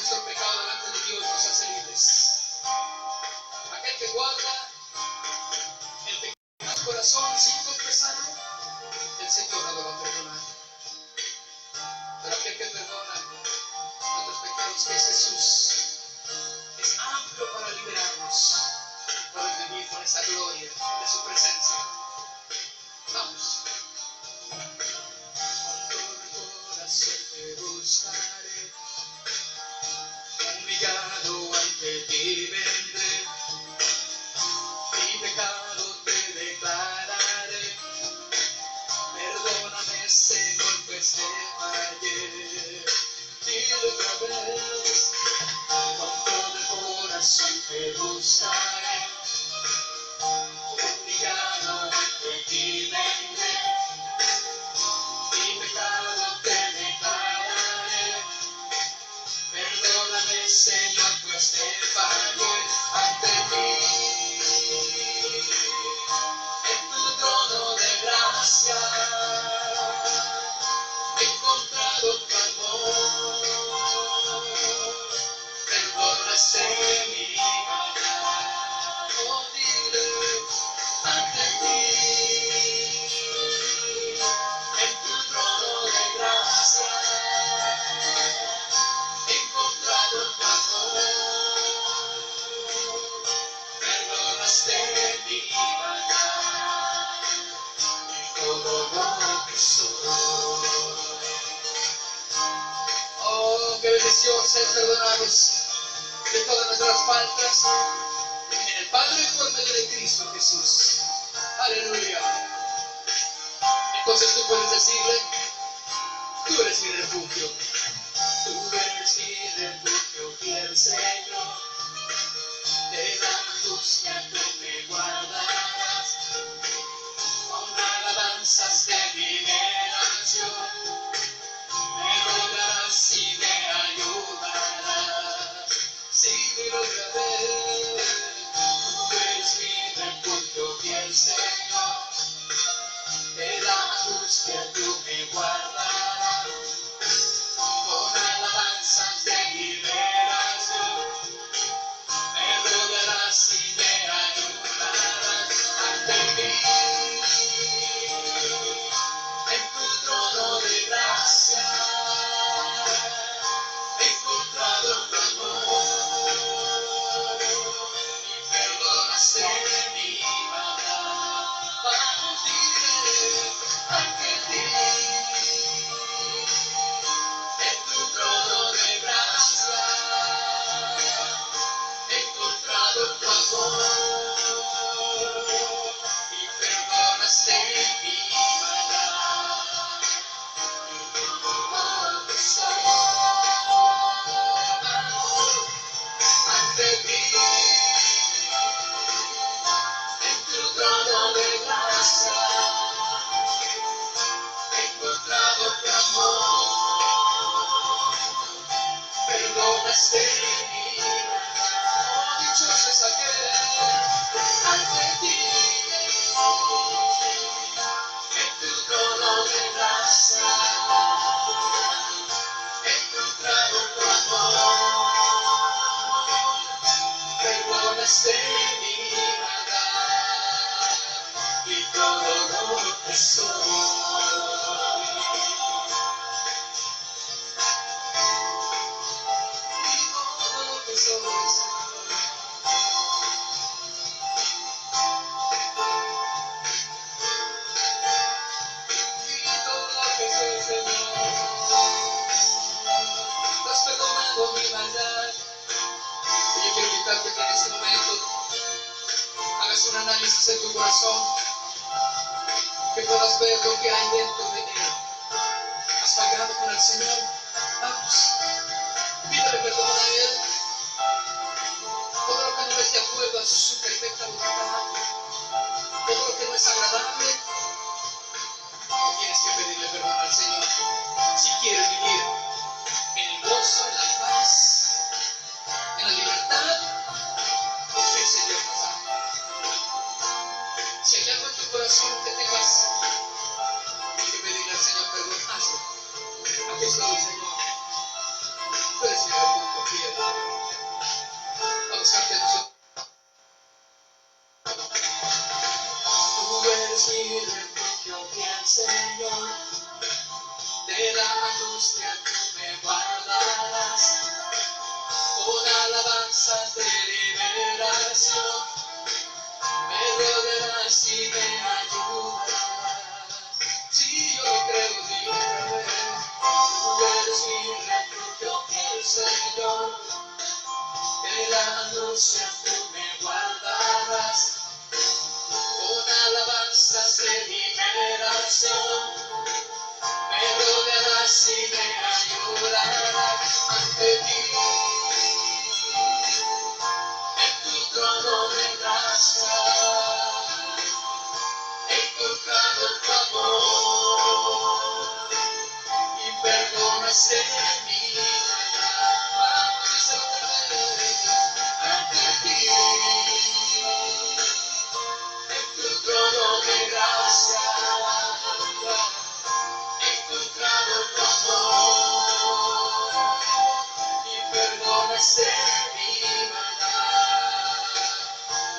nuestro pecado delante de Dios nos hace libres. Aquel que guarda el pecado en su corazón sin confesarlo, el Señor no lo va a perdonar. Pero aquel que perdona nuestros pecados, que es Jesús, es amplio para liberarnos, para vivir con esa gloria de su presencia. Vamos. Con todo el corazón te buscaré, humillado ante ti vendré, mi pecado te declararé. Perdóname, Señor, pues te fallé. Dile otra vez, con todo el corazón te buscaré, humillado ante ti vendré, mi pecado te declararé. Perdóname, Señor, pues te fallé ante ti. En tu trono de gracia he encontrado tu amor. Perdónase mi maldad, oh, dile ante ti. En tu trono de gracia he encontrado tu amor. Perdonaste mi maldad y todo lo que soy. Oh, qué bendición ser perdonados de todas nuestras faltas en el Padre por medio de Cristo Jesús. Aleluya. Entonces tú puedes decirle, tú eres mi refugio. Tú eres mi refugio, fiel Señor. De la angustia tú me guardarás. Con alabanzas de liberación me rodearás y me ayudarás. Sí, me lograré. Tú eres mi refugio, fiel Señor. De la angustia tú me guardarás. Con alabanzas de liberación me rodearás y me ayudarás ante mí. En tu trono de gracia he encontrado tu amor. Y perdonaste mi maldad. Vamos, dile ante ti. En tu trono de gracia he encontrado tu amor. Y perdonaste mi maldad y todo lo que soy. Ante ti, en tu trono de gracia he encontrado tu amor. Perdonaste mi maldad. Dichoso es aquel ante ti. En tu trono de gracia he encontrado tu amor. Perdonaste mi maldad y todo lo que soy. Has perdonado mi maldad. Y yo quiero invitarte que en este momento hagas un análisis en tu corazón, que puedas ver lo que hay dentro de él. ¿Has fallado con el Señor? Vamos, pídele perdón a Él. Todo lo que no es de acuerdo a su perfecta voluntad, todo lo que no es agradable, tienes que pedirle perdón al Señor. Si quieres vivir en el gozo, en la paz, en la libertad que el Señor nos da. Si hay algo en tu corazón que tengas que pedirle al Señor perdón, hazlo. Aquí estoy, Señor. Tú eres mi refugio. lo quiere. Vamos a atención. Tú eres mi refugio, fiel Señor. De la angustia tú me guardarás. Con alabanzas de liberación me rodearás y me ayudarás. Si yo lo creo, dime, tú eres mi refugio, fiel Señor. De la angustia tú me guardarás. Con alabanzas de liberación me rodearás y me ayudarás. Ante ti, en tu trono de gracia, he encontrado tu amor y perdonaste mi maldad. Vamos, díselo otra vez. Ante ti, en tu trono de gracia, he encontrado tu amor y perdonaste mi maldad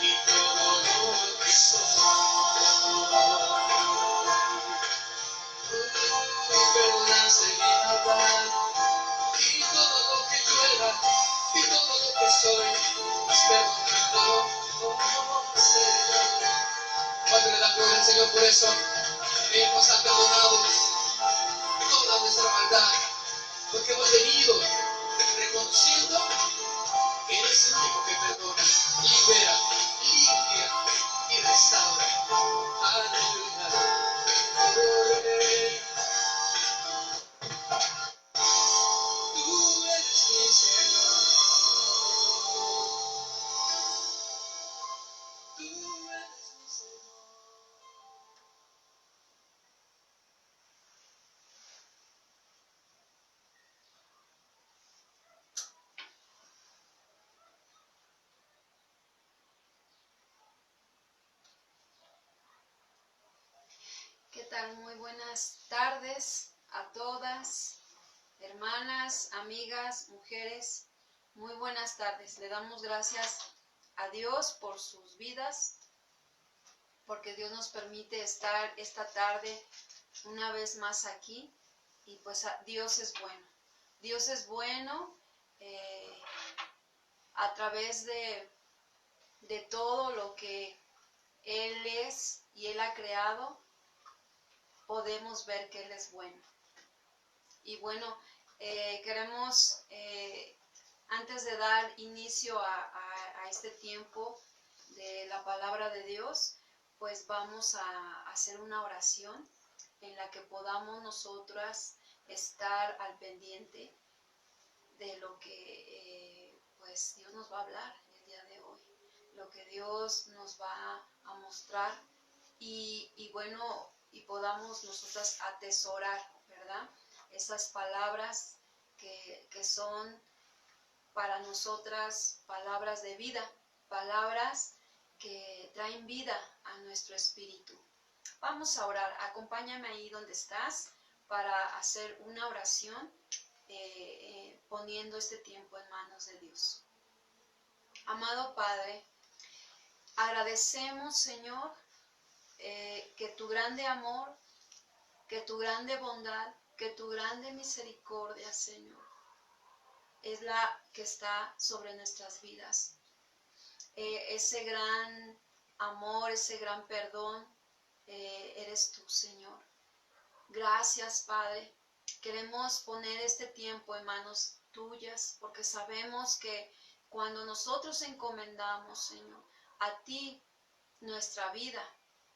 y todo lo que soy. Perdonaste mi maldad y todo lo que yo era y todo lo que soy. Has perdonado, oh Señor. Padre, le da gloria al Señor por eso. Él nos ha perdonado toda nuestra maldad, porque hemos venido reconociendo que Él es el único que perdona, libera, limpia y restaura. Aleluya. Tú eres mi Señor. Tú eres mi Señor. ¿Qué tal? Muy buenas tardes a todas, hermanas, amigas, mujeres. Muy buenas tardes. Le damos gracias a Dios por sus vidas, porque Dios nos permite estar esta tarde una vez más aquí. Y pues Dios es bueno. Dios es bueno a través de todo lo que Él es y Él ha creado. Podemos ver que Él es bueno. Y bueno, queremos, antes de dar inicio a este tiempo de la palabra de Dios, pues vamos a hacer una oración en la que podamos nosotras estar al pendiente de lo que pues Dios nos va a hablar el día de hoy, lo que Dios nos va a mostrar y bueno, y podamos nosotras atesorar, ¿verdad? Esas palabras que son para nosotras palabras de vida, palabras que traen vida a nuestro espíritu. Vamos a orar. Acompáñame ahí donde estás para hacer una oración poniendo este tiempo en manos de Dios. Amado Padre, agradecemos, Señor, que tu grande amor, que tu grande bondad, que tu grande misericordia, Señor, es la que está sobre nuestras vidas. Ese gran amor, ese gran perdón, eres tú, Señor. Gracias, Padre. Queremos poner este tiempo en manos tuyas, porque sabemos que cuando nosotros encomendamos, Señor, a ti nuestra vida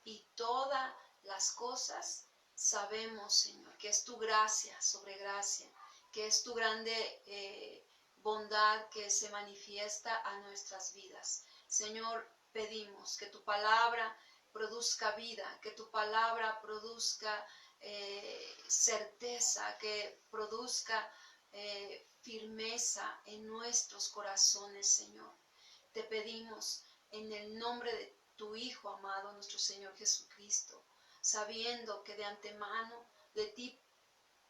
y todas las cosas, sabemos, Señor, que es tu gracia sobre gracia, que es tu grande bondad que se manifiesta a nuestras vidas. Señor, pedimos que tu palabra produzca vida, que tu palabra produzca certeza, que produzca firmeza en nuestros corazones, Señor. Te pedimos en el nombre de tu Hijo amado, nuestro Señor Jesucristo, sabiendo que de antemano de ti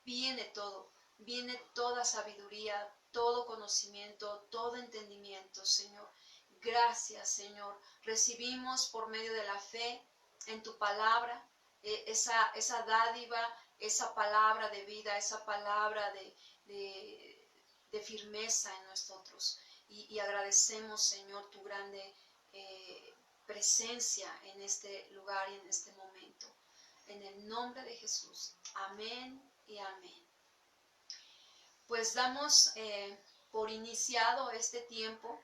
viene todo, viene toda sabiduría, todo conocimiento, todo entendimiento, Señor. Gracias, Señor. Recibimos por medio de la fe en tu palabra esa dádiva, esa palabra de vida, esa palabra de firmeza en nosotros. Y agradecemos, Señor, tu grande presencia en este lugar y en este momento. En el nombre de Jesús. Amén y amén. Pues damos por iniciado este tiempo,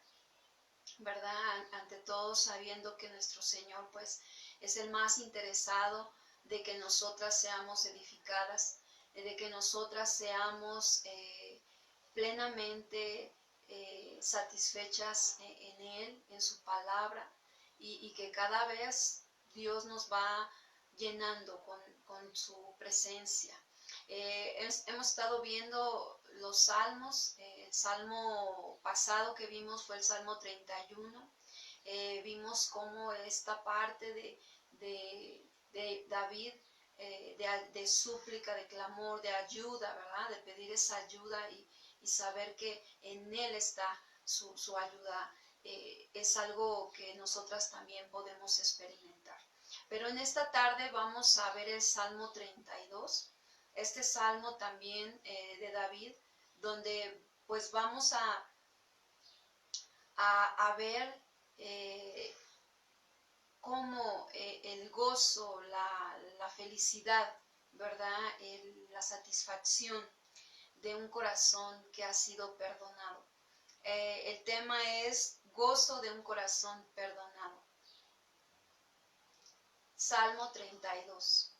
¿verdad? Ante todo, sabiendo que nuestro Señor pues es el más interesado de que nosotras seamos edificadas, de que nosotras seamos plenamente satisfechas en Él, en su palabra, y que cada vez Dios nos va llenando con su presencia. Hemos estado viendo los salmos. El salmo pasado que vimos fue el Salmo 31. Vimos cómo esta parte de David, de súplica, de clamor, de ayuda, ¿verdad? De pedir esa ayuda y saber que en Él está su ayuda, es algo que nosotras también podemos experimentar. Pero en esta tarde vamos a ver el Salmo 32, este salmo también de David, donde pues vamos a ver cómo el gozo, la felicidad, ¿verdad? La satisfacción de un corazón que ha sido perdonado. El tema es gozo de un corazón perdonado. Salmo 32.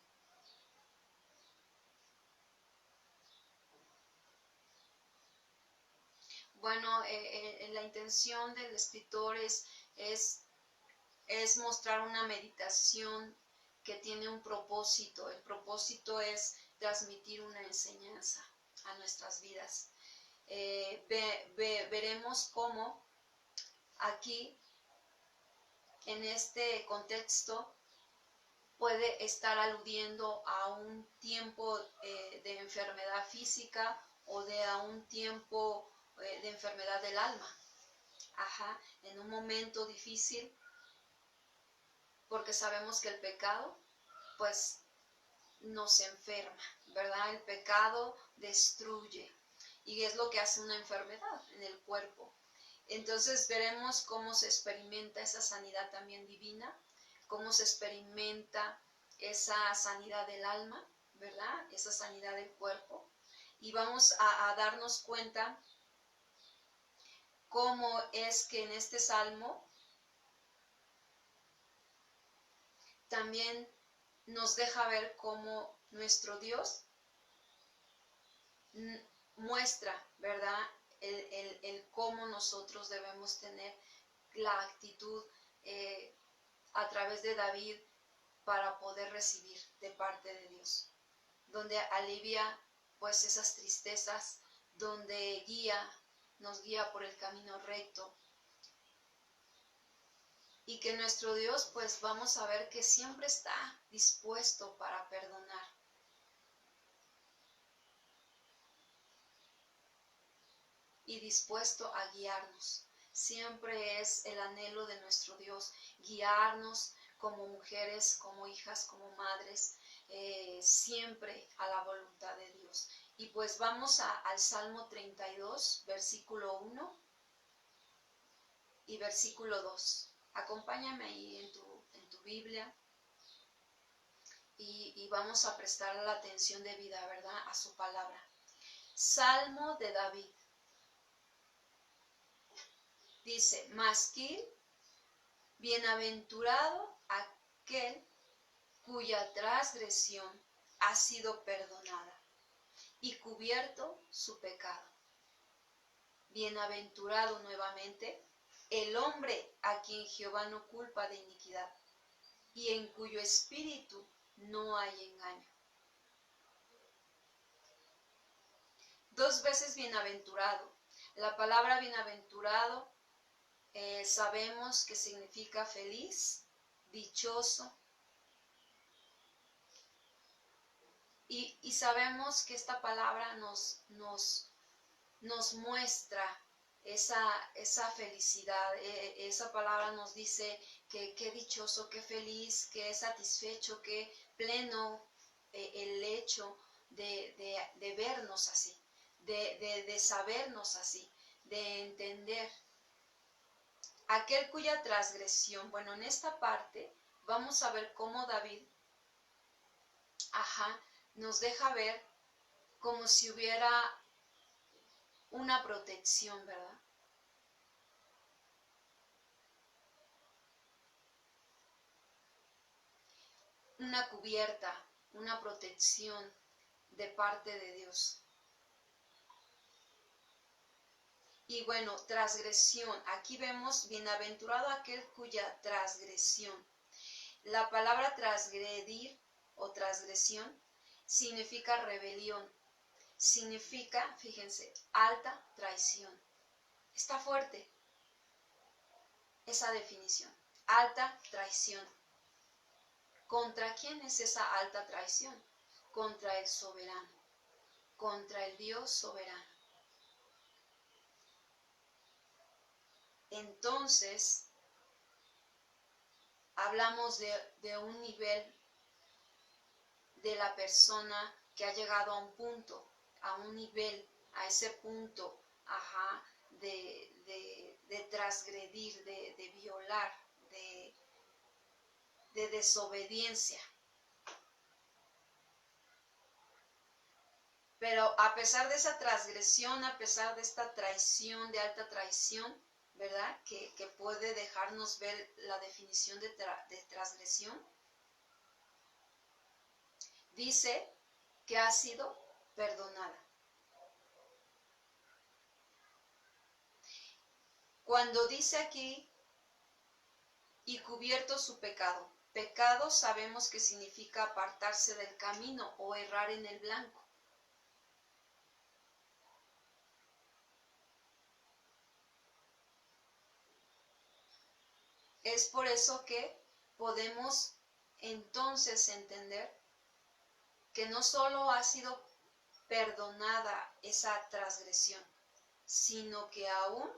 Bueno, la intención del escritor es mostrar una meditación que tiene un propósito. El propósito es transmitir una enseñanza a nuestras vidas. Veremos cómo aquí, en este contexto, puede estar aludiendo a un tiempo de enfermedad física o a un tiempo de enfermedad del alma. Ajá, en un momento difícil, porque sabemos que el pecado, pues, nos enferma, ¿verdad? El pecado destruye y es lo que hace una enfermedad en el cuerpo. Entonces veremos cómo se experimenta esa sanidad también divina, cómo se experimenta esa sanidad del alma, ¿verdad? Esa sanidad del cuerpo. Y vamos a darnos cuenta cómo es que en este salmo también nos deja ver cómo nuestro Dios muestra, ¿verdad? El cómo nosotros debemos tener la actitud a través de David para poder recibir de parte de Dios, donde alivia pues esas tristezas, donde nos guía por el camino recto, y que nuestro Dios pues vamos a ver que siempre está dispuesto para perdonar. Y dispuesto a guiarnos. Siempre es el anhelo de nuestro Dios, guiarnos como mujeres, como hijas, como madres, siempre a la voluntad de Dios. Y pues vamos al Salmo 32, versículo 1 y versículo 2. Acompáñame ahí en tu Biblia y vamos a prestar la atención debida, ¿verdad?, a su palabra. Salmo de David. Dice, Masquil, bienaventurado aquel cuya transgresión ha sido perdonada y cubierto su pecado. Bienaventurado nuevamente el hombre a quien Jehová no culpa de iniquidad y en cuyo espíritu no hay engaño. Dos veces bienaventurado. La palabra bienaventurado sabemos que significa feliz, dichoso. Y sabemos que esta palabra nos nos muestra esa felicidad. Esa palabra nos dice que qué dichoso, qué feliz, qué satisfecho, qué pleno el hecho de vernos así, de sabernos así, de entender. Aquel cuya transgresión, bueno, en esta parte vamos a ver cómo David, nos deja ver como si hubiera una protección, ¿verdad? Una cubierta, una protección de parte de Dios. Y bueno, transgresión. Aquí vemos, bienaventurado aquel cuya transgresión. La palabra transgredir o transgresión significa rebelión. Significa, fíjense, alta traición. Está fuerte esa definición. Alta traición. ¿Contra quién es esa alta traición? Contra el soberano. Contra el Dios soberano. Entonces, hablamos de un nivel de la persona que ha llegado a un punto, a un nivel, a ese punto, de transgredir, de violar, de desobediencia. Pero a pesar de esa transgresión, a pesar de esta traición, de alta traición, ¿verdad? Que puede dejarnos ver la definición de transgresión. Dice que ha sido perdonada. Cuando dice aquí, y cubierto su pecado. Pecado sabemos que significa apartarse del camino o errar en el blanco. Es por eso que podemos entonces entender que no solo ha sido perdonada esa transgresión, sino que aún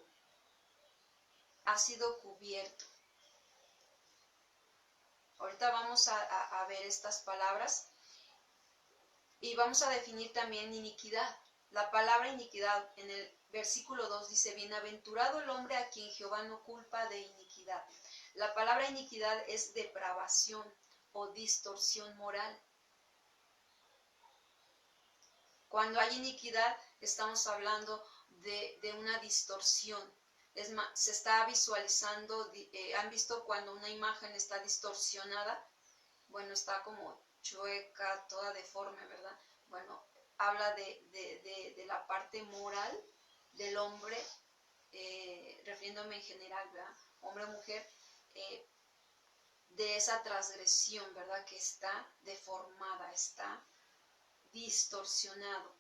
ha sido cubierto. Ahorita vamos a ver estas palabras y vamos a definir también iniquidad. La palabra iniquidad en el versículo 2 dice, bienaventurado el hombre a quien Jehová no culpa de iniquidad. La palabra iniquidad es depravación o distorsión moral. Cuando hay iniquidad, estamos hablando de una distorsión. Es más, se está visualizando, ¿han visto cuando una imagen está distorsionada? Bueno, está como chueca, toda deforme, ¿verdad? Bueno, habla de la parte moral del hombre, refiriéndome en general, ¿verdad? Hombre o mujer, de esa transgresión, ¿verdad? Que está deformada, está distorsionado.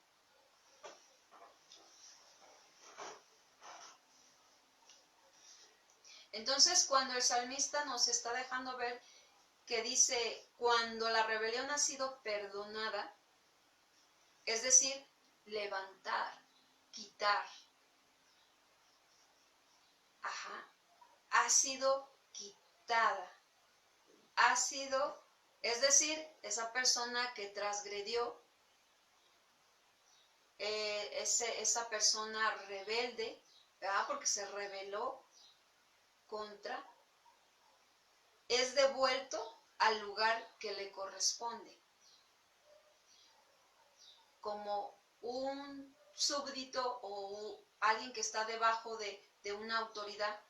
Entonces, cuando el salmista nos está dejando ver que dice, cuando la rebelión ha sido perdonada, es decir, levantar, quitar, ha sido quitada, ha sido, es decir, esa persona que transgredió, esa persona rebelde, ¿verdad? Porque se rebeló contra, es devuelto al lugar que le corresponde, como un súbdito o alguien que está debajo de una autoridad,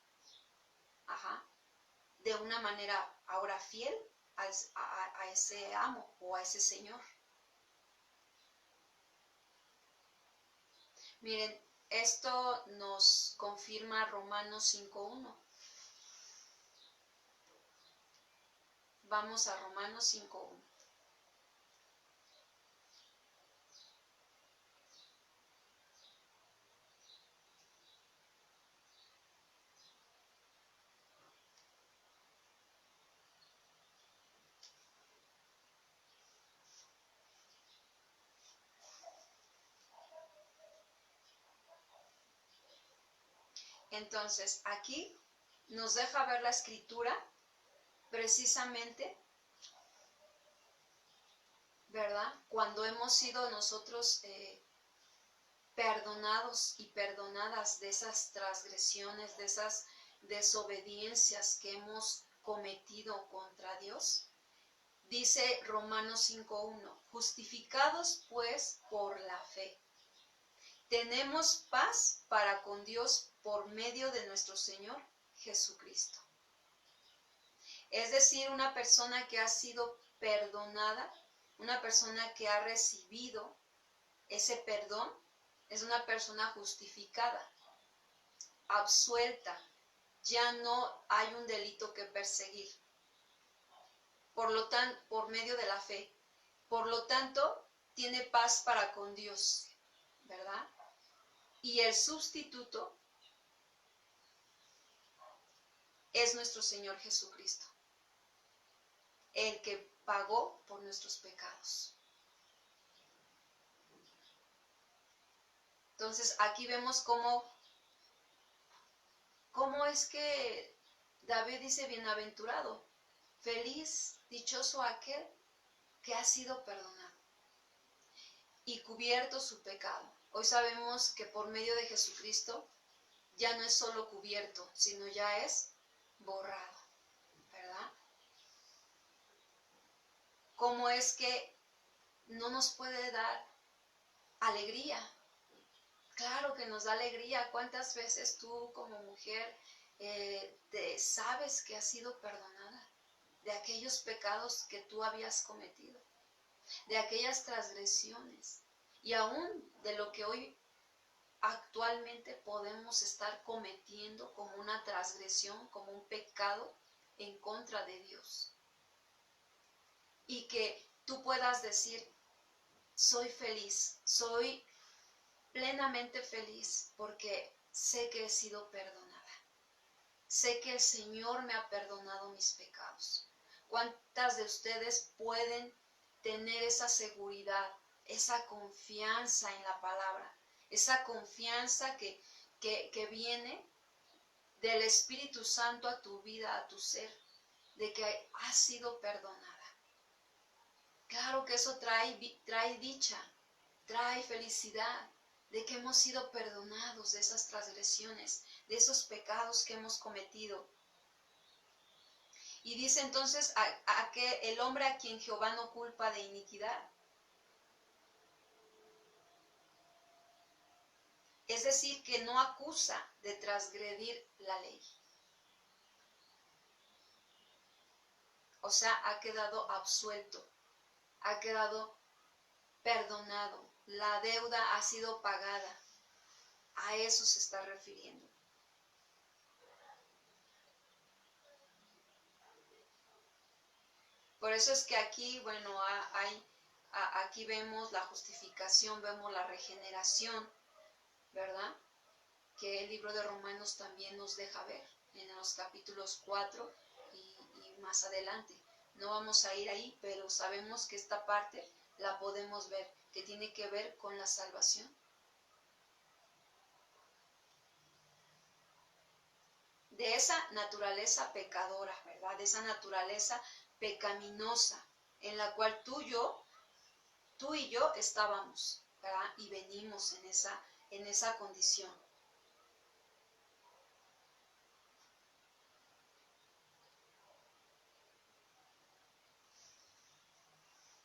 de una manera ahora fiel a ese amo o a ese señor. Miren, esto nos confirma Romanos 5:1. Vamos a Romanos 5:1. Entonces, aquí nos deja ver la escritura precisamente, ¿verdad? Cuando hemos sido nosotros perdonados y perdonadas de esas transgresiones, de esas desobediencias que hemos cometido contra Dios. Dice Romanos 5:1, justificados pues por la fe, tenemos paz para con Dios por medio de nuestro Señor Jesucristo. Es decir, una persona que ha sido perdonada, una persona que ha recibido ese perdón, es una persona justificada, absuelta, ya no hay un delito que perseguir. Por lo tanto, por medio de la fe. Por lo tanto, tiene paz para con Dios, ¿verdad? Y el sustituto es nuestro Señor Jesucristo, el que pagó por nuestros pecados. Entonces, aquí vemos cómo es que David dice, bienaventurado, feliz, dichoso aquel que ha sido perdonado y cubierto su pecado. Hoy sabemos que por medio de Jesucristo ya no es solo cubierto, sino ya es borrado, ¿verdad? ¿Cómo es que no nos puede dar alegría? Claro que nos da alegría. ¿Cuántas veces tú como mujer te sabes que has sido perdonada de aquellos pecados que tú habías cometido, de aquellas transgresiones y aún de lo que hoy actualmente podemos estar cometiendo como una transgresión, como un pecado en contra de Dios? Y que tú puedas decir, soy feliz, soy plenamente feliz porque sé que he sido perdonada. Sé que el Señor me ha perdonado mis pecados. ¿Cuántas de ustedes pueden tener esa seguridad, esa confianza en la palabra? Esa confianza que viene del Espíritu Santo a tu vida, a tu ser, de que has sido perdonada. Claro que eso trae dicha, trae felicidad, de que hemos sido perdonados de esas transgresiones, de esos pecados que hemos cometido. Y dice entonces a que el hombre a quien Jehová no culpa de iniquidad. Es decir, que no acusa de transgredir la ley. O sea, ha quedado absuelto, ha quedado perdonado, la deuda ha sido pagada. A eso se está refiriendo. Por eso es que aquí, bueno, aquí vemos la justificación, vemos la regeneración, ¿verdad? Que el libro de Romanos también nos deja ver en los capítulos 4 y más adelante. No vamos a ir ahí, pero sabemos que esta parte la podemos ver, que tiene que ver con la salvación. De esa naturaleza pecadora, ¿verdad? De esa naturaleza pecaminosa en la cual tú y yo estábamos, ¿verdad? Y venimos en esa condición.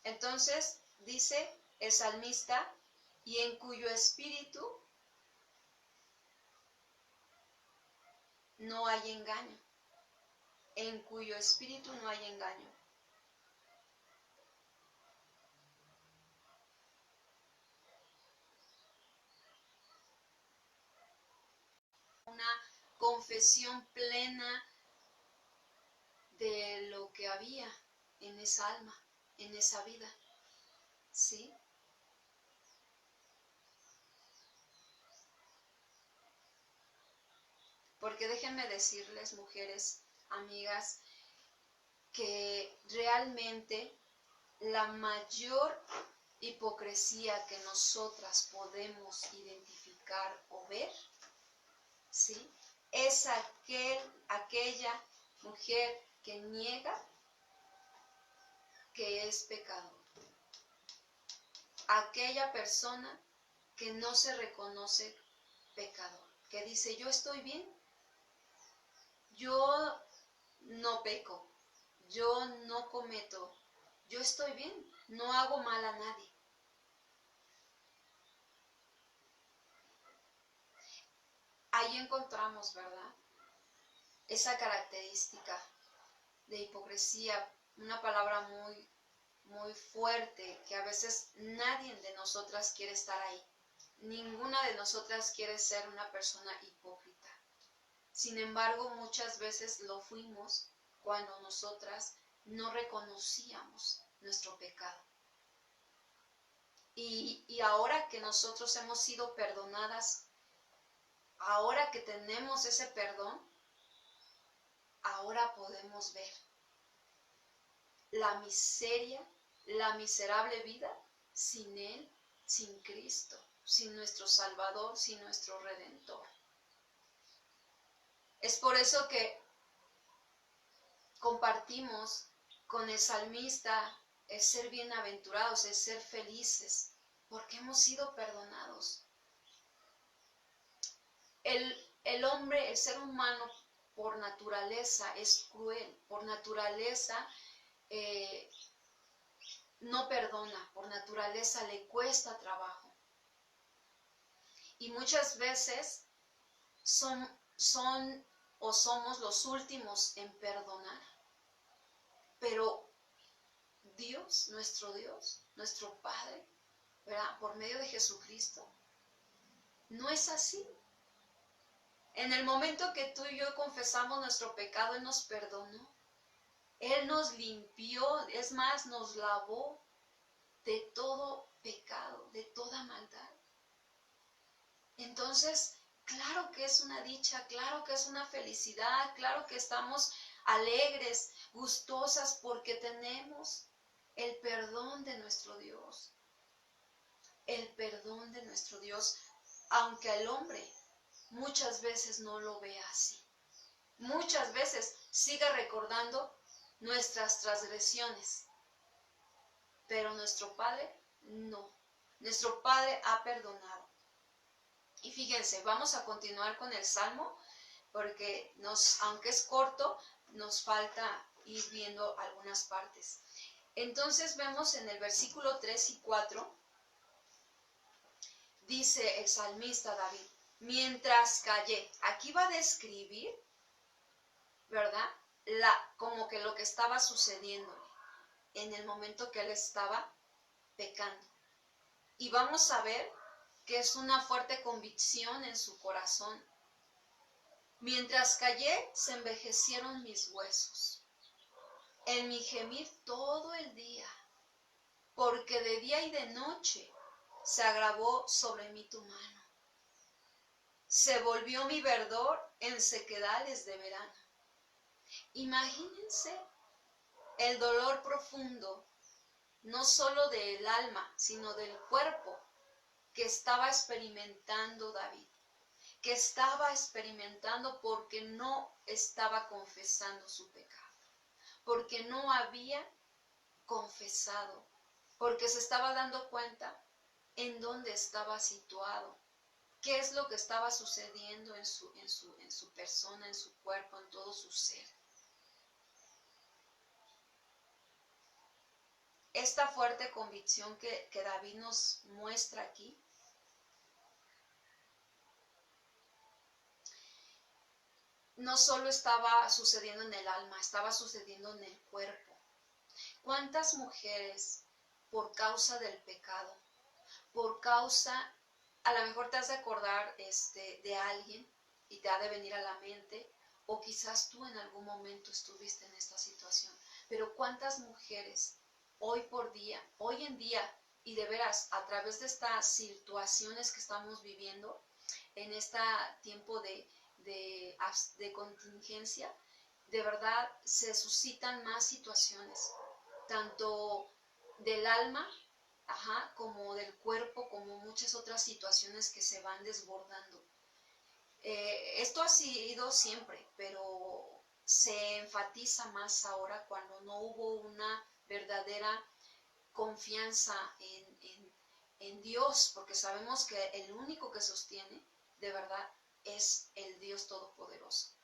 Entonces, dice el salmista, y en cuyo espíritu no hay engaño. En cuyo espíritu no hay engaño. Una confesión plena de lo que había en esa alma, en esa vida. ¿Sí? Porque déjenme decirles, mujeres, amigas, que realmente la mayor hipocresía que nosotras podemos identificar o ver, ¿sí? es aquella mujer que niega que es pecador. Aquella persona que no se reconoce pecador, que dice, yo estoy bien, yo no peco, yo no cometo, yo estoy bien, no hago mal a nadie. Ahí encontramos, ¿verdad? Esa característica de hipocresía, una palabra muy, muy fuerte, que a veces nadie de nosotras quiere estar ahí. Ninguna de nosotras quiere ser una persona hipócrita. Sin embargo, muchas veces lo fuimos cuando nosotras no reconocíamos nuestro pecado. Y ahora que nosotros hemos sido perdonadas, ahora que tenemos ese perdón, ahora podemos ver la miseria, la miserable vida sin Él, sin Cristo, sin nuestro Salvador, sin nuestro Redentor. Es por eso que compartimos con el salmista el ser bienaventurados, el ser felices, porque hemos sido perdonados. El hombre, el ser humano, por naturaleza es cruel, por naturaleza no perdona, por naturaleza le cuesta trabajo. Y muchas veces son o somos los últimos en perdonar. Pero Dios, nuestro Padre, ¿verdad? Por medio de Jesucristo, no es así. En el momento que tú y yo confesamos nuestro pecado, Él nos perdonó. Él nos limpió, es más, nos lavó de todo pecado, de toda maldad. Entonces, claro que es una dicha, claro que es una felicidad, claro que estamos alegres, gustosas porque tenemos el perdón de nuestro Dios. El perdón de nuestro Dios, aunque el hombre muchas veces no lo vea así. Muchas veces sigue recordando nuestras transgresiones, pero nuestro Padre no. Nuestro Padre ha perdonado. Y fíjense, vamos a continuar con el Salmo, porque aunque es corto, nos falta ir viendo algunas partes. Entonces vemos en el versículo 3 y 4, dice el salmista David, mientras callé. Aquí va a describir, ¿verdad? Como que lo que estaba sucediendo en el momento que él estaba pecando. Y vamos a ver que es una fuerte convicción en su corazón. Mientras callé, se envejecieron mis huesos. En mi gemir todo el día, porque de día y de noche se agravó sobre mí tu mano. Se volvió mi verdor en sequedades de verano. Imagínense el dolor profundo, no solo del alma, sino del cuerpo, que estaba experimentando David, que estaba experimentando porque no estaba confesando su pecado, porque no había confesado, porque se estaba dando cuenta en dónde estaba situado, qué es lo que estaba sucediendo en su persona, en su cuerpo, en todo su ser. Esta fuerte convicción que David nos muestra aquí no solo estaba sucediendo en el alma, estaba sucediendo en el cuerpo. ¿Cuántas mujeres, por causa del pecado, por causa, a lo mejor te has de acordar de alguien y te ha de venir a la mente, o quizás tú en algún momento estuviste en esta situación, pero cuántas mujeres hoy en día, y de veras, a través de estas situaciones que estamos viviendo, en este tiempo de contingencia, de verdad se suscitan más situaciones, tanto del alma, como del cuerpo, como muchas otras situaciones que se van desbordando. Esto ha sido siempre, pero se enfatiza más ahora cuando no hubo una verdadera confianza en Dios, porque sabemos que el único que sostiene de verdad es el Dios Todopoderoso.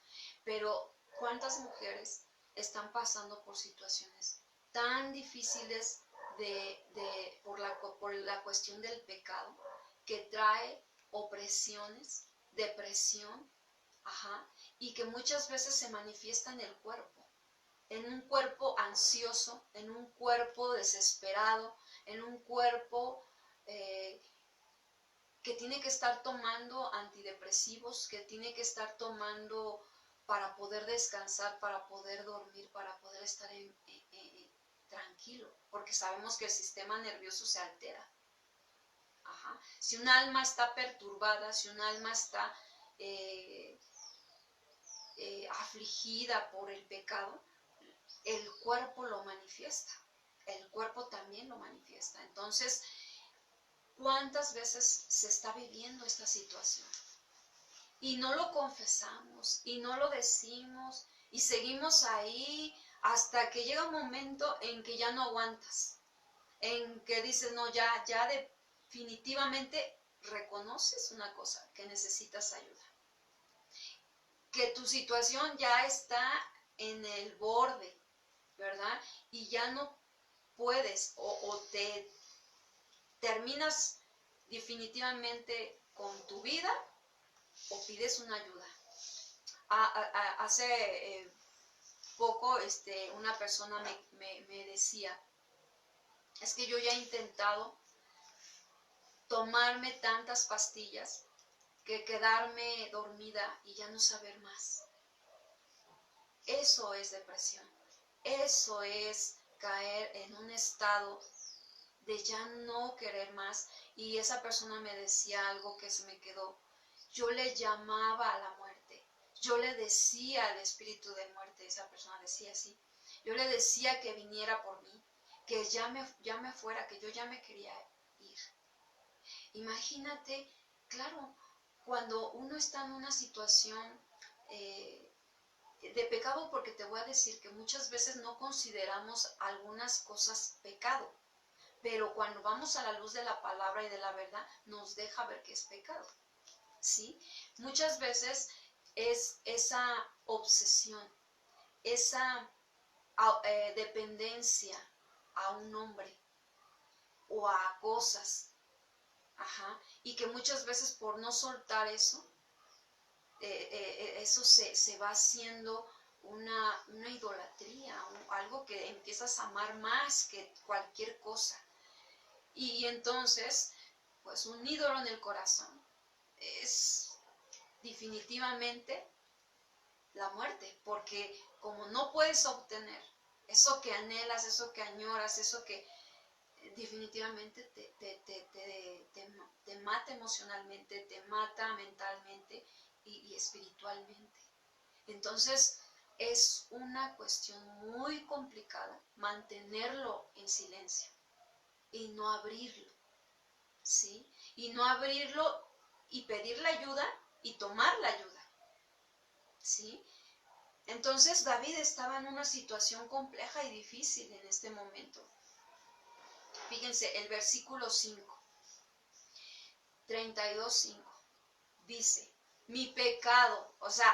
Pero ¿cuántas mujeres están pasando por situaciones tan difíciles por la cuestión del pecado, que trae opresiones, depresión, y que muchas veces se manifiesta en un cuerpo ansioso, en un cuerpo desesperado, en un cuerpo que tiene que estar tomando antidepresivos, que tiene que estar tomando para poder descansar, para poder dormir, para poder estar tranquilo, porque sabemos que el sistema nervioso se altera. Si un alma está perturbada, si un alma está afligida por el pecado, el cuerpo lo manifiesta, el cuerpo también lo manifiesta. Entonces, ¿cuántas veces se está viviendo esta situación? Y no lo confesamos, y no lo decimos, y seguimos ahí hasta que llega un momento en que ya no aguantas, en que dices, no, ya definitivamente reconoces una cosa, que necesitas ayuda, que tu situación ya está en el borde, ¿verdad? Y ya no puedes o te terminas definitivamente con tu vida o pides una ayuda. Hace poco una persona me decía, es que yo ya he intentado tomarme tantas pastillas que quedarme dormida y ya no saber más. Eso es depresión. Eso es caer en un estado de ya no querer más. Y esa persona me decía algo que se me quedó. Yo le llamaba a la muerte. Yo le decía al espíritu de muerte, esa persona decía así. Yo le decía que viniera por mí, que ya me fuera, que yo ya me quería ir. Imagínate, claro, cuando uno está en una situación de pecado, porque te voy a decir que muchas veces no consideramos algunas cosas pecado, pero cuando vamos a la luz de la palabra y de la verdad, nos deja ver que es pecado, ¿sí? Muchas veces es esa obsesión, esa dependencia a un hombre o a cosas, y que muchas veces por no soltar eso, eso se va haciendo una idolatría, algo que empiezas a amar más que cualquier cosa. Y entonces, pues un ídolo en el corazón es definitivamente la muerte, porque como no puedes obtener eso que anhelas, eso que añoras, eso que definitivamente te mata emocionalmente, te mata mentalmente y espiritualmente. Entonces es una cuestión muy complicada mantenerlo en silencio y no abrirlo, ¿sí? Y no abrirlo y pedir la ayuda y tomar la ayuda, ¿sí? Entonces David estaba en una situación compleja y difícil en este momento. Fíjense, el versículo 5, 32:5, dice, mi pecado, o sea,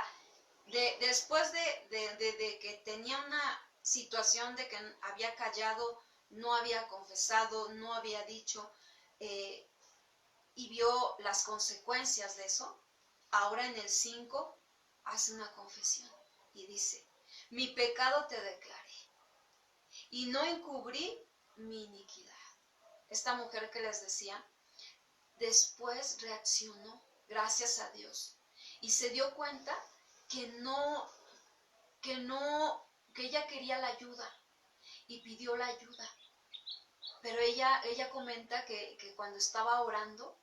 después de que tenía una situación de que había callado, no había confesado, no había dicho, y vio las consecuencias de eso, ahora en el 5 hace una confesión y dice, mi pecado te declaré y no encubrí mi iniquidad. Esta mujer que les decía, después reaccionó, gracias a Dios, y se dio cuenta que ella quería la ayuda y pidió la ayuda. Pero ella comenta que cuando estaba orando,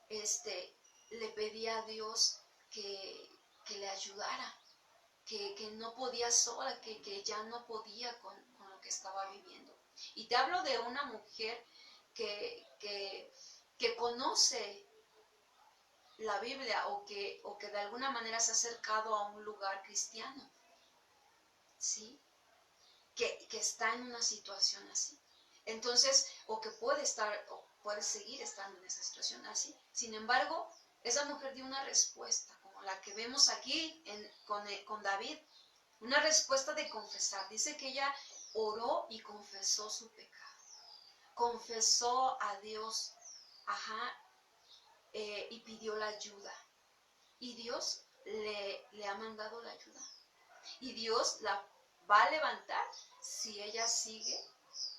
le pedía a Dios que le ayudara, que no podía sola, que ya no podía con lo que estaba viviendo. Y te hablo de una mujer que conoce la Biblia o que de alguna manera se ha acercado a un lugar cristiano, ¿sí? Que está en una situación así. Entonces, o que puede seguir estando en esa situación así. Sin embargo, esa mujer dio una respuesta, como la que vemos aquí con David, una respuesta de confesar. Dice que ella oró y confesó su pecado. Confesó a Dios, y pidió la ayuda. Y Dios le ha mandado la ayuda. Y Dios la va a levantar si ella sigue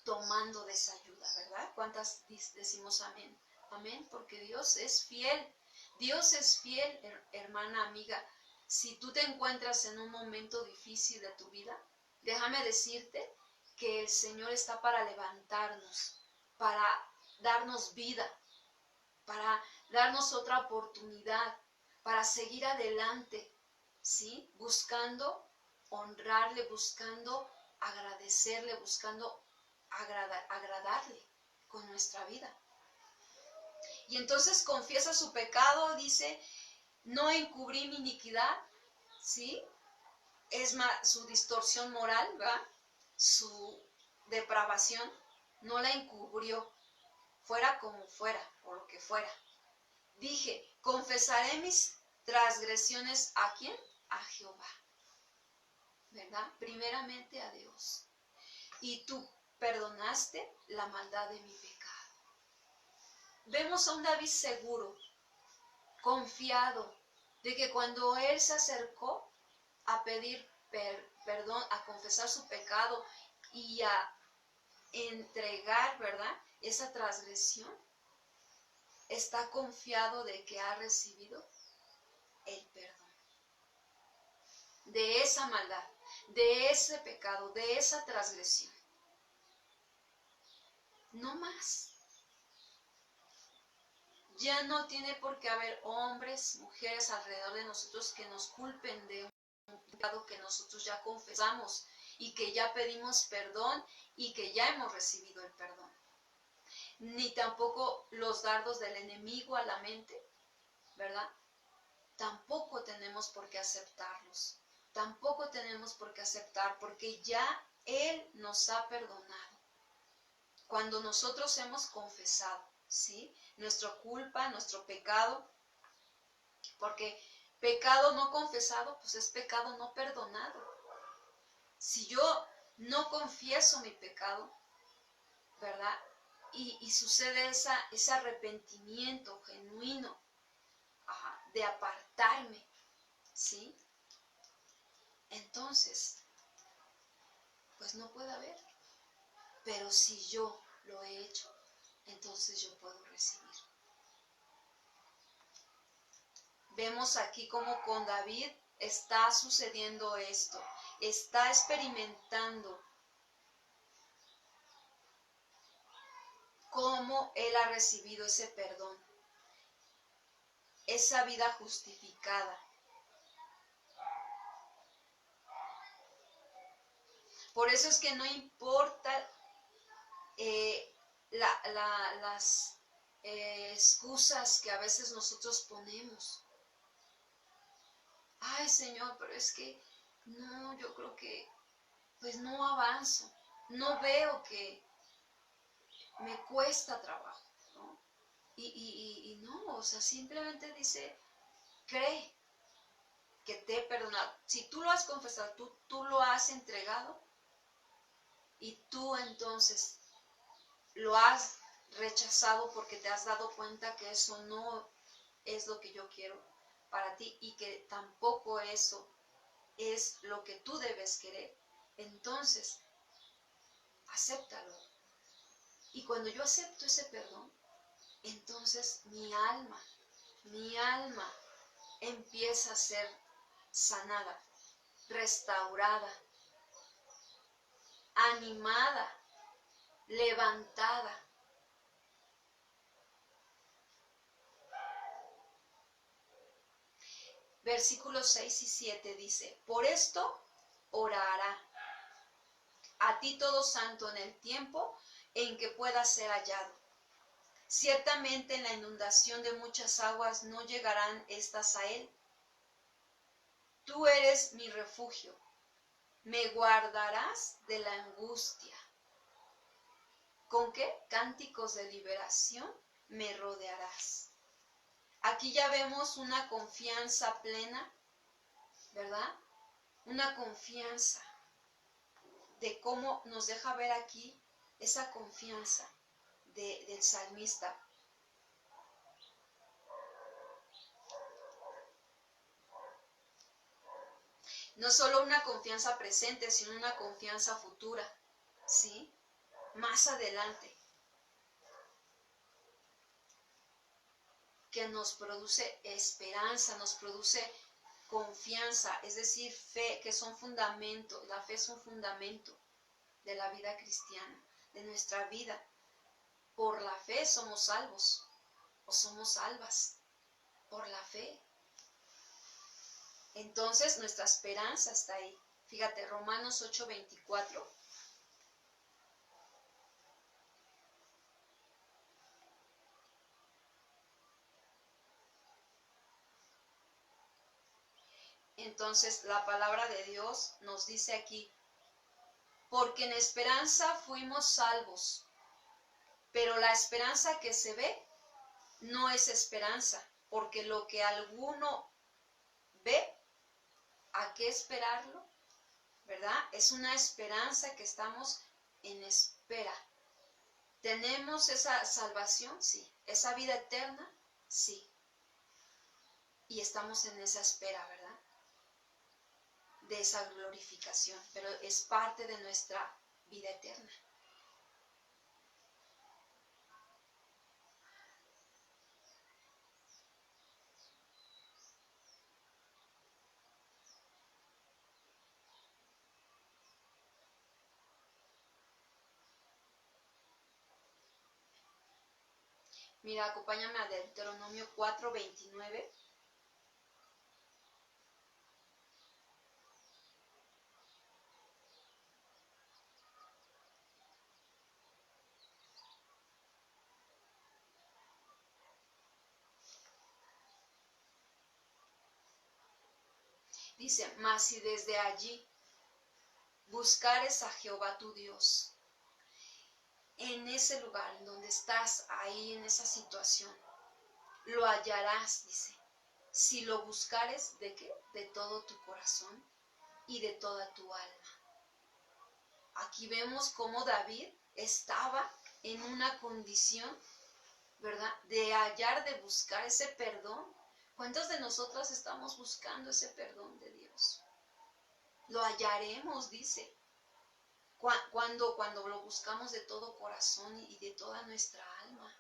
tomando de esa ayuda, ¿verdad? ¿Cuántas decimos amén? Amén, porque Dios es fiel. Dios es fiel, hermana, amiga. Si tú te encuentras en un momento difícil de tu vida, déjame decirte que el Señor está para levantarnos, para darnos vida, para darnos otra oportunidad, para seguir adelante, ¿sí? Buscando honrarle, buscando agradecerle, buscando agradarle con nuestra vida. Y entonces confiesa su pecado, dice, no encubrí mi iniquidad, ¿sí? Es más, su distorsión moral, ¿verdad? Su depravación, no la encubrió, fuera como fuera, o lo que fuera. Dije, confesaré mis transgresiones, ¿a quién? A Jehová, ¿verdad? Primeramente a Dios. Y tú perdonaste la maldad de mi pecado. Vemos a un David seguro, confiado, de que cuando él se acercó a pedir perdón, a confesar su pecado y a entregar, ¿verdad?, esa transgresión, está confiado de que ha recibido el perdón de esa maldad, de ese pecado, de esa transgresión. No más. Ya no tiene por qué haber hombres, mujeres alrededor de nosotros que nos culpen de un pecado que nosotros ya confesamos y que ya pedimos perdón y que ya hemos recibido el perdón. Ni tampoco los dardos del enemigo a la mente, ¿verdad? Tampoco tenemos por qué aceptarlos. Tampoco tenemos por qué aceptar porque ya Él nos ha perdonado. Cuando nosotros hemos confesado, ¿sí?, nuestra culpa, nuestro pecado, porque pecado no confesado, pues es pecado no perdonado. Si yo no confieso mi pecado, ¿verdad?, y sucede ese arrepentimiento genuino, de apartarme, ¿sí?, entonces, pues no puede haber. Pero si yo lo he hecho, entonces yo puedo recibir. Vemos aquí como con David está sucediendo esto, está experimentando cómo él ha recibido ese perdón, esa vida justificada. Por eso es que no importa las excusas que a veces nosotros ponemos. Ay, Señor, pero es que no, yo creo que pues no avanzo, no veo, que me cuesta trabajo, ¿no? Y no, o sea, simplemente dice, cree que te he perdonado. Si tú lo has confesado, tú lo has entregado y tú entonces lo has rechazado porque te has dado cuenta que eso no es lo que yo quiero para ti y que tampoco eso es lo que tú debes querer, entonces acéptalo. Y cuando yo acepto ese perdón, entonces mi alma empieza a ser sanada, restaurada, animada, levantada. Versículos 6 y 7 dice, por esto orará a ti todo santo en el tiempo en que pueda ser hallado. Ciertamente en la inundación de muchas aguas no llegarán estas a él. Tú eres mi refugio, me guardarás de la angustia. ¿Con qué? Cánticos de liberación me rodearás. Aquí ya vemos una confianza plena, ¿verdad? Una confianza de cómo nos deja ver aquí esa confianza del salmista. No solo una confianza presente, sino una confianza futura, ¿sí? Más adelante, que nos produce esperanza, nos produce confianza, es decir, fe, que son fundamentos. La fe es un fundamento de la vida cristiana, de nuestra vida. Por la fe somos salvos o somos salvas, por la fe. Entonces nuestra esperanza está ahí. Fíjate, Romanos 8:24. Entonces la palabra de Dios nos dice aquí, porque en esperanza fuimos salvos, pero la esperanza que se ve no es esperanza, porque lo que alguno ve, ¿a qué esperarlo? ¿Verdad? Es una esperanza que estamos en espera. ¿Tenemos esa salvación? Sí. ¿Esa vida eterna? Sí. Y estamos en esa espera, ¿verdad? De esa glorificación, pero es parte de nuestra vida eterna. Mira, acompáñame a Deuteronomio 4:29. Dice, mas si desde allí buscares a Jehová tu Dios, en ese lugar en donde estás, ahí en esa situación, lo hallarás, dice, si lo buscares, ¿de qué? De todo tu corazón y de toda tu alma. Aquí vemos cómo David estaba en una condición, ¿verdad? De hallar, de buscar ese perdón. ¿Cuántos de nosotras estamos buscando ese perdón de Dios? Lo hallaremos, dice. Cuando lo buscamos de todo corazón y de toda nuestra alma.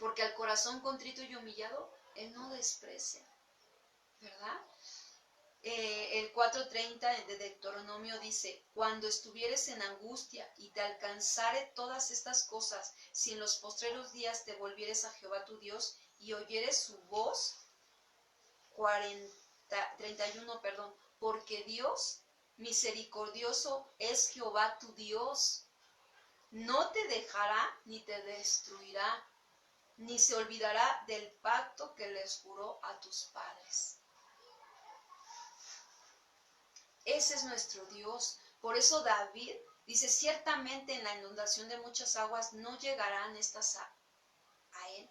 Porque al corazón contrito y humillado, Él no desprecia, ¿verdad? El 4:30 de Deuteronomio dice, cuando estuvieres en angustia y te alcanzare todas estas cosas, si en los postreros días te volvieres a Jehová tu Dios y oyeres su voz, 31, porque Dios misericordioso es Jehová tu Dios, no te dejará ni te destruirá, ni se olvidará del pacto que les juró a tus padres. Ese es nuestro Dios. Por eso David dice, ciertamente en la inundación de muchas aguas no llegarán estas a él.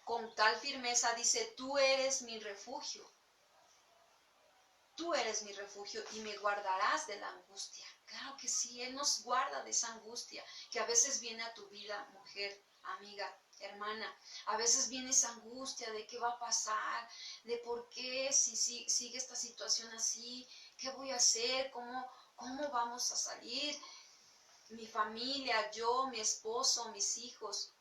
Con tal firmeza dice, tú eres mi refugio. Tú eres mi refugio y me guardarás de la angustia. Claro que sí, Él nos guarda de esa angustia que a veces viene a tu vida, mujer, amiga, hermana. A veces viene esa angustia de qué va a pasar, de por qué, si sigue esta situación así, qué voy a hacer, cómo vamos a salir, mi familia, yo, mi esposo, mis hijos.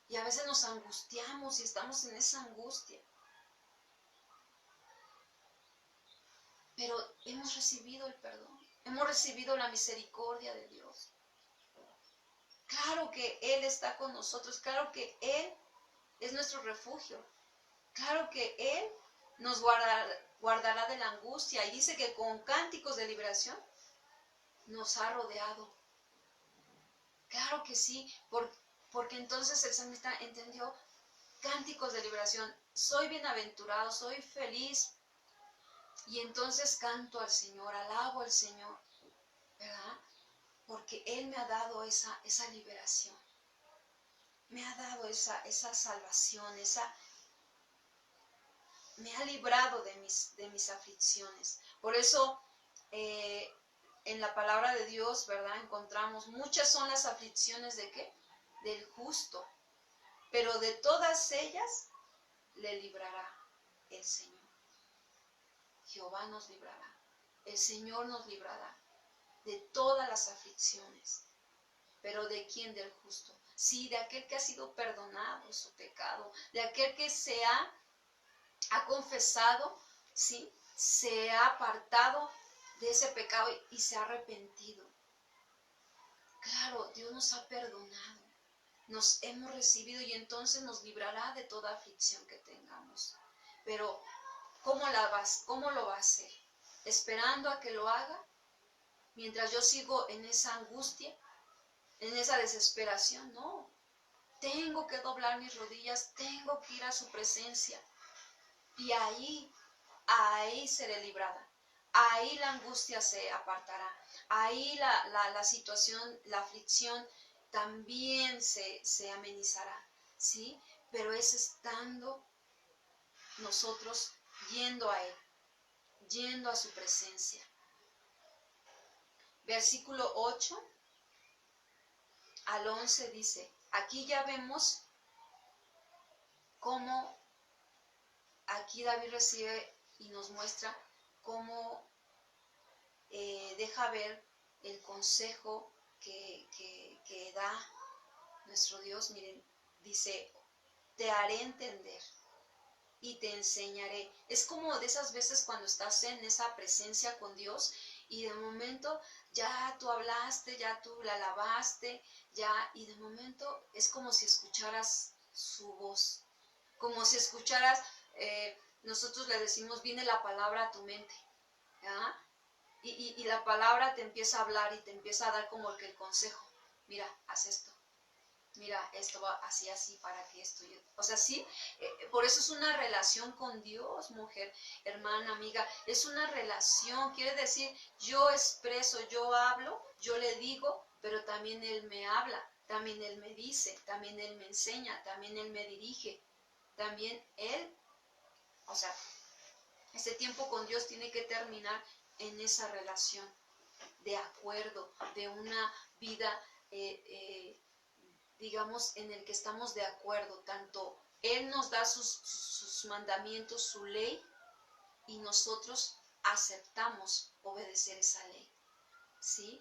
Y a veces nos angustiamos y estamos en esa angustia. Pero hemos recibido el perdón, hemos recibido la misericordia de Dios. Claro que Él está con nosotros, claro que Él es nuestro refugio, claro que Él nos guardará de la angustia y dice que con cánticos de liberación nos ha rodeado. Claro que sí, porque entonces el salmista entendió cánticos de liberación. Soy bienaventurado, soy feliz. Y entonces canto al Señor, alabo al Señor, ¿verdad? Porque Él me ha dado esa liberación. Me ha dado esa salvación, me ha librado de mis aflicciones. Por eso, en la palabra de Dios, ¿verdad? Encontramos, muchas son las aflicciones ¿de qué? Del justo, pero de todas ellas le librará el Señor. Jehová nos librará, el Señor nos librará de todas las aflicciones. ¿Pero de quién? Del justo. Sí, de aquel que ha sido perdonado su pecado, de aquel que ha confesado, ¿sí? Se ha apartado de ese pecado y se ha arrepentido. Claro, Dios nos ha perdonado, nos hemos recibido y entonces nos librará de toda aflicción que tengamos. Pero, ¿cómo lo va a hacer? ¿Esperando a que lo haga? Mientras yo sigo en esa angustia, en esa desesperación, no. Tengo que doblar mis rodillas, tengo que ir a su presencia. Y ahí seré librada. Ahí la angustia se apartará. Ahí la situación, la aflicción también se amenizará. ¿Sí? Pero es estando nosotros yendo a Él, yendo a su presencia. Versículo 8 al 11 dice, aquí ya vemos cómo aquí David recibe y nos muestra cómo deja ver el consejo que da nuestro Dios. Miren, dice, te haré entender y te enseñaré. Es como de esas veces cuando estás en esa presencia con Dios y de momento ya tú hablaste, ya tú la alabaste, y de momento es como si escucharas su voz, como si escucharas, nosotros le decimos, viene la palabra a tu mente, ¿ya? Y la palabra te empieza a hablar y te empieza a dar como que el consejo, mira, haz esto. Mira, esto va así, para que esto... O sea, sí, por eso es una relación con Dios, mujer, hermana, amiga. Es una relación, quiere decir, yo expreso, yo hablo, yo le digo, pero también Él me habla, también Él me dice, también Él me enseña, también Él me dirige. También Él, o sea, ese tiempo con Dios tiene que terminar en esa relación de acuerdo, de una vida... digamos, en el que estamos de acuerdo, tanto Él nos da sus mandamientos, su ley, y nosotros aceptamos obedecer esa ley, ¿sí?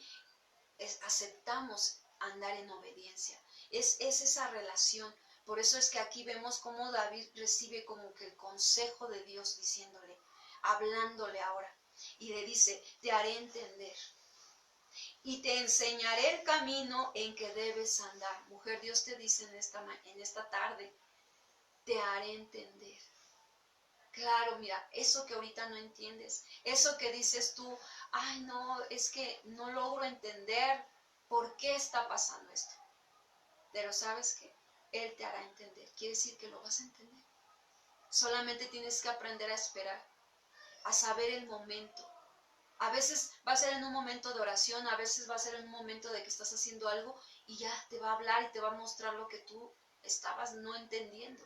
Aceptamos andar en obediencia. Es esa relación. Por eso es que aquí vemos cómo David recibe como que el consejo de Dios diciéndole, hablándole ahora, y le dice, te haré entender. Y te enseñaré el camino en que debes andar. Mujer, Dios te dice en esta tarde, te haré entender. Claro, mira, eso que ahorita no entiendes, eso que dices tú, ay no, es que no logro entender por qué está pasando esto. Pero ¿sabes qué? Él te hará entender. Quiere decir que lo vas a entender. Solamente tienes que aprender a esperar, a saber el momento. A veces va a ser en un momento de oración, a veces va a ser en un momento de que estás haciendo algo y ya te va a hablar y te va a mostrar lo que tú estabas no entendiendo.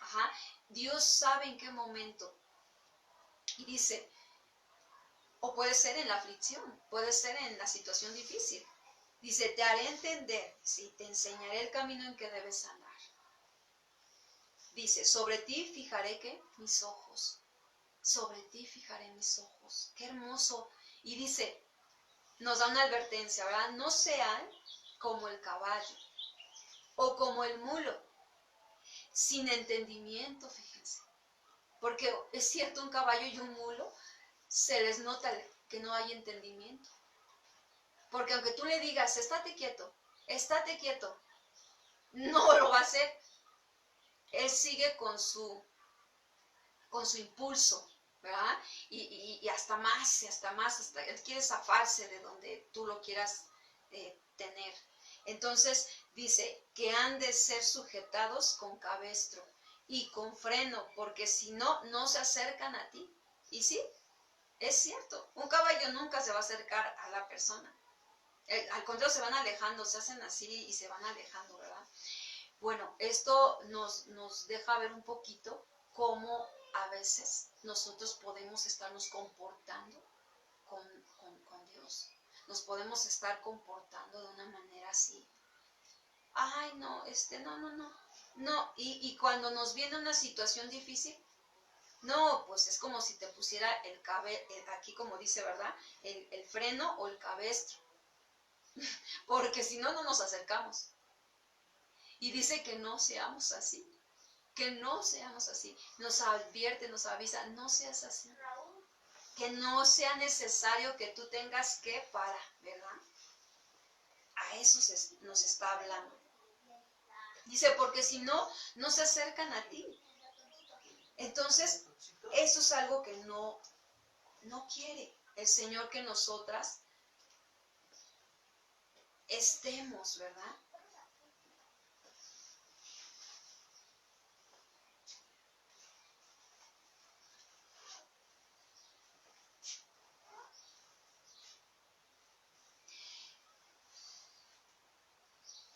Ajá. Dios sabe en qué momento. Y dice, o puede ser en la aflicción, puede ser en la situación difícil. Dice, te haré entender, sí, te enseñaré el camino en que debes andar. Dice, sobre ti fijaré que mis ojos. Sobre ti fijaré mis ojos. Qué hermoso. Y dice, nos da una advertencia, ¿verdad? No sean como el caballo o como el mulo, sin entendimiento, fíjense. Porque es cierto, un caballo y un mulo se les nota que no hay entendimiento. Porque aunque tú le digas, estate quieto, no lo va a hacer. Él sigue con su impulso, ¿verdad? Y hasta más, él quiere zafarse de donde tú lo quieras tener. Entonces dice que han de ser sujetados con cabestro y con freno, porque si no, no se acercan a ti. Y sí, es cierto, un caballo nunca se va a acercar a la persona. Al contrario, se van alejando, se hacen así y se van alejando, ¿verdad? Bueno, esto nos deja ver un poquito cómo a veces nosotros podemos estarnos comportando con Dios. Nos podemos estar comportando de una manera así. Ay, no, no. Y cuando nos viene una situación difícil, no, pues es como si te pusiera aquí como dice, ¿verdad? El freno o el cabestro. Porque si no, no nos acercamos. Y dice que no seamos así. Que no seamos así. Nos advierte, nos avisa, no seas así. Que no sea necesario que tú tengas que parar, ¿verdad? A eso nos está hablando. Dice, porque si no, no se acercan a ti. Entonces, eso es algo que no quiere el Señor, que nosotras estemos, ¿verdad?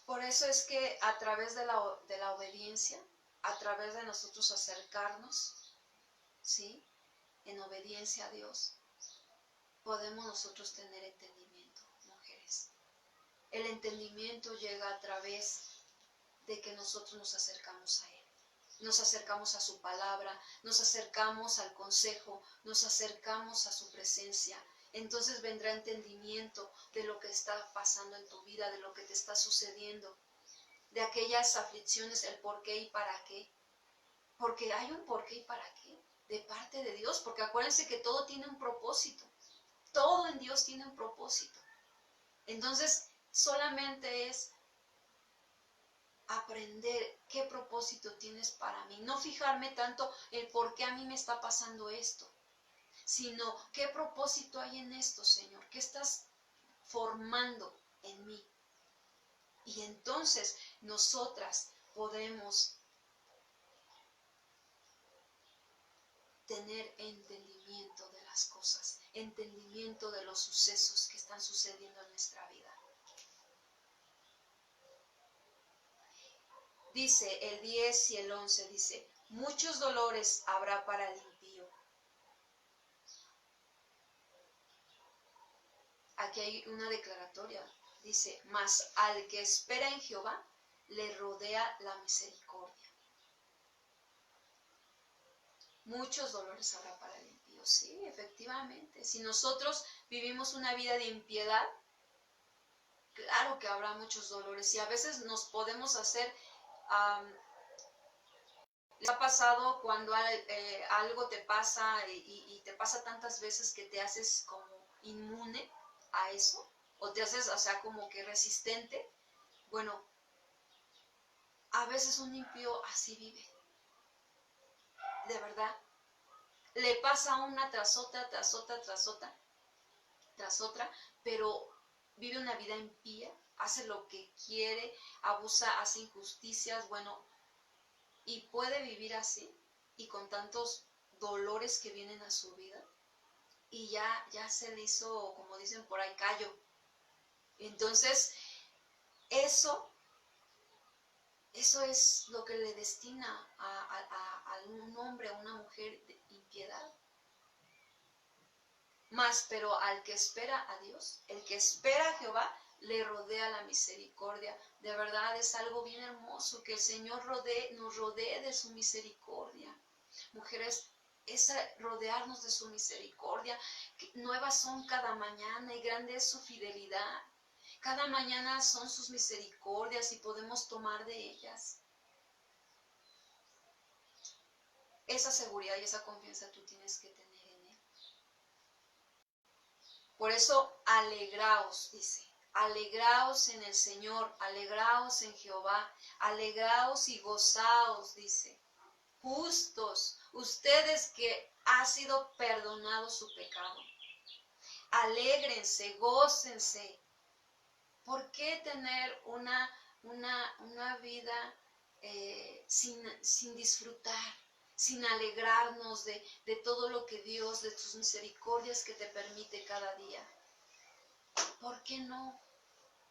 Por eso es que a través de la obediencia, a través de nosotros acercarnos, ¿sí? En obediencia a Dios, podemos nosotros tener entendimiento, mujeres. El entendimiento llega a través de que nosotros nos acercamos a Él. Nos acercamos a su palabra, nos acercamos al consejo, nos acercamos a su presencia. Entonces vendrá entendimiento de lo que está pasando en tu vida, de lo que te está sucediendo, de aquellas aflicciones, el por qué y para qué. Porque hay un por qué y para qué de parte de Dios, porque acuérdense que todo tiene un propósito. Todo en Dios tiene un propósito. Entonces, solamente es aprender qué propósito tienes para mí. No fijarme tanto en por qué a mí me está pasando esto, sino qué propósito hay en esto, Señor. ¿Qué estás formando en mí? Y entonces nosotras podemos tener entendimiento de las cosas, entendimiento de los sucesos que están sucediendo en nuestra vida. Dice el 10 y el 11, dice, muchos dolores habrá para el impío. Aquí hay una declaratoria, dice, mas al que espera en Jehová, le rodea la misericordia. Muchos dolores habrá para el impío, sí, efectivamente. Si nosotros vivimos una vida de impiedad, claro que habrá muchos dolores y a veces nos podemos hacer... ¿Les ha pasado cuando algo te pasa y te pasa tantas veces que te haces como inmune a eso? ¿O te haces, o sea, como que resistente? Bueno, a veces un impío así vive. De verdad. Le pasa una tras otra, pero vive una vida impía, hace lo que quiere, abusa, hace injusticias, bueno, y puede vivir así y con tantos dolores que vienen a su vida y ya se le hizo, como dicen por ahí, callo. Entonces, eso es lo que le destina a un hombre, a una mujer de impiedad. Pero al que espera a Dios, el que espera a Jehová, le rodea la misericordia. De verdad es algo bien hermoso que el Señor nos rodee de su misericordia. Mujeres, es rodearnos de su misericordia. Nuevas son cada mañana y grande es su fidelidad. Cada mañana son sus misericordias y podemos tomar de ellas. Esa seguridad y esa confianza tú tienes que tener en Él. Por eso, alegraos, dice. Alegraos en el Señor, alegraos en Jehová, alegraos y gozaos, dice. Justos, ustedes que ha sido perdonado su pecado. Alégrense, gócense. ¿Por qué tener una vida sin disfrutar, sin alegrarnos de todo lo que Dios, de tus misericordias que te permite cada día? ¿Por qué no?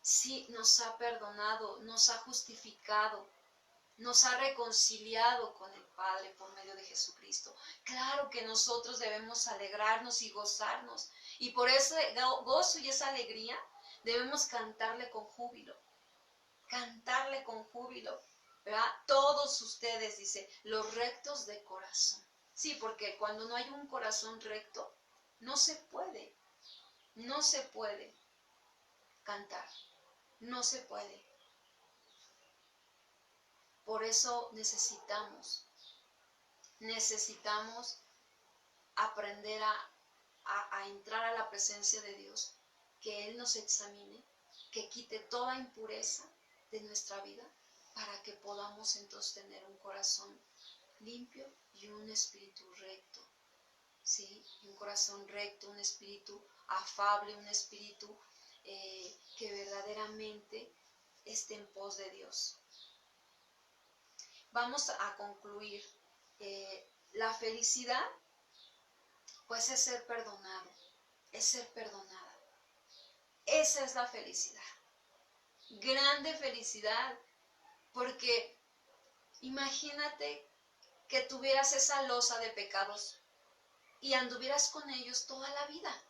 Sí, nos ha perdonado, nos ha justificado, nos ha reconciliado con el Padre por medio de Jesucristo. Claro que nosotros debemos alegrarnos y gozarnos. Y por ese gozo y esa alegría debemos cantarle con júbilo. Cantarle con júbilo, ¿verdad? Todos ustedes, dice, los rectos de corazón. Sí, porque cuando no hay un corazón recto, no se puede cantar, no se puede. Por eso necesitamos aprender a entrar a la presencia de Dios, que Él nos examine, que quite toda impureza de nuestra vida, para que podamos entonces tener un corazón limpio y un espíritu recto, ¿sí? Un corazón recto, un espíritu afable, un espíritu que verdaderamente esté en pos de Dios. Vamos a concluir. La felicidad, pues, es ser perdonado, es ser perdonada. Esa es la felicidad. Grande felicidad, porque imagínate que tuvieras esa losa de pecados y anduvieras con ellos toda la vida.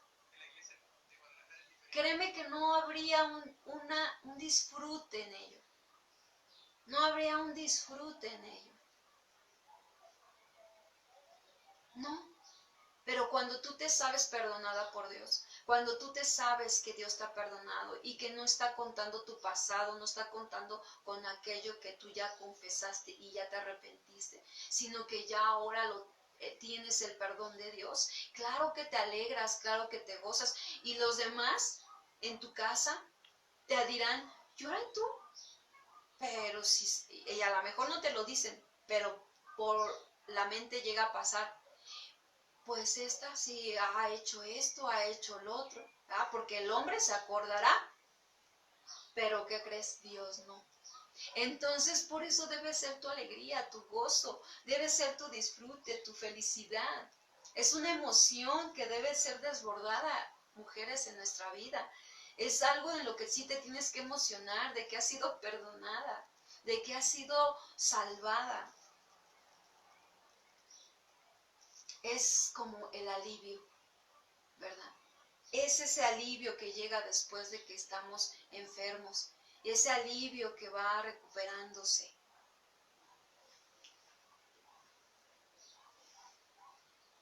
Créeme que no habría un disfrute en ello. No habría un disfrute en ello. No. Pero cuando tú te sabes perdonada por Dios, cuando tú te sabes que Dios te ha perdonado y que no está contando tu pasado, no está contando con aquello que tú ya confesaste y ya te arrepentiste, sino que ya ahora tienes el perdón de Dios, claro que te alegras, claro que te gozas. Y los demás en tu casa te dirán, llora tú. Pero si, y a lo mejor no te lo dicen, pero por la mente llega a pasar, pues esta sí ha hecho esto, ha hecho lo otro, ¿verdad? Porque el hombre se acordará, pero ¿qué crees? Dios no. Entonces, por eso debe ser tu alegría, tu gozo, debe ser tu disfrute, tu felicidad. Es una emoción que debe ser desbordada, mujeres, en nuestra vida. Es algo en lo que sí te tienes que emocionar, de que has sido perdonada, de que has sido salvada. Es como el alivio, ¿verdad? Es ese alivio que llega después de que estamos enfermos, ese alivio que va recuperándose.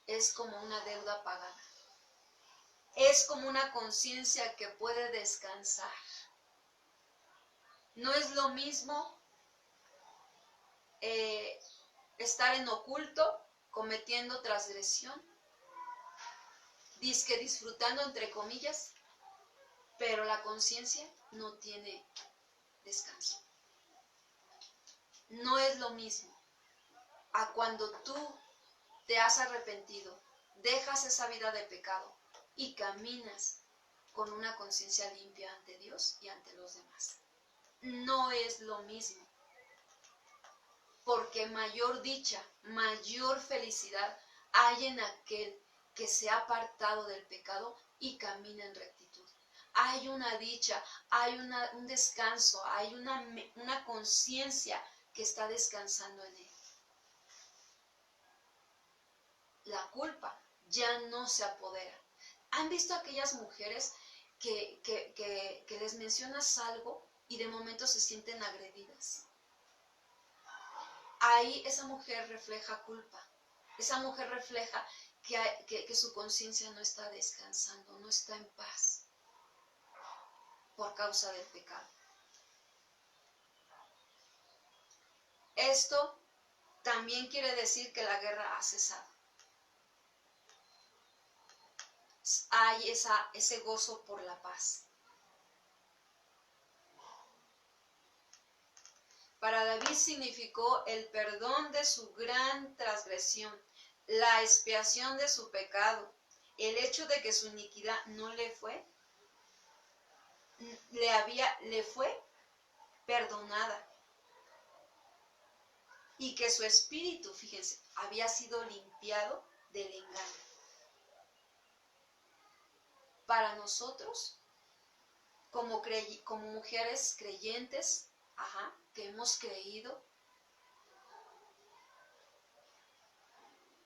Es como una deuda pagada. Es como una conciencia que puede descansar. No es lo mismo estar en oculto, cometiendo transgresión, dizque disfrutando entre comillas, pero la conciencia no tiene descanso. No es lo mismo a cuando tú te has arrepentido, dejas esa vida de pecado y caminas con una conciencia limpia ante Dios y ante los demás. No es lo mismo, porque mayor dicha, mayor felicidad hay en aquel que se ha apartado del pecado y camina en rectitud. Hay una dicha, hay un descanso, hay una conciencia que está descansando en él. La culpa ya no se apodera. ¿Han visto aquellas mujeres que les mencionas algo y de momento se sienten agredidas? Ahí esa mujer refleja culpa. Esa mujer refleja que su conciencia no está descansando, no está en paz por causa del pecado. Esto también quiere decir que la guerra ha cesado. Hay ese gozo por la paz. Para David significó el perdón de su gran transgresión, la expiación de su pecado, el hecho de que su iniquidad no le fue le fue perdonada. Y que su espíritu, fíjense, había sido limpiado del engaño. Para nosotros, como mujeres creyentes, que hemos creído,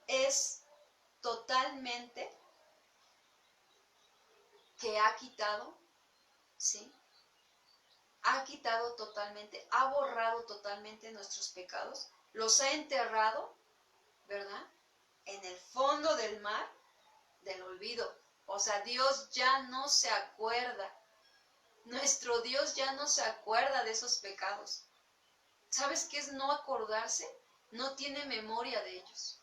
es totalmente que ha quitado, ¿sí? Ha quitado totalmente, ha borrado totalmente nuestros pecados, los ha enterrado, ¿verdad? En el fondo del mar del olvido. O sea, Dios ya no se acuerda. Nuestro Dios ya no se acuerda de esos pecados. ¿Sabes qué es no acordarse? No tiene memoria de ellos.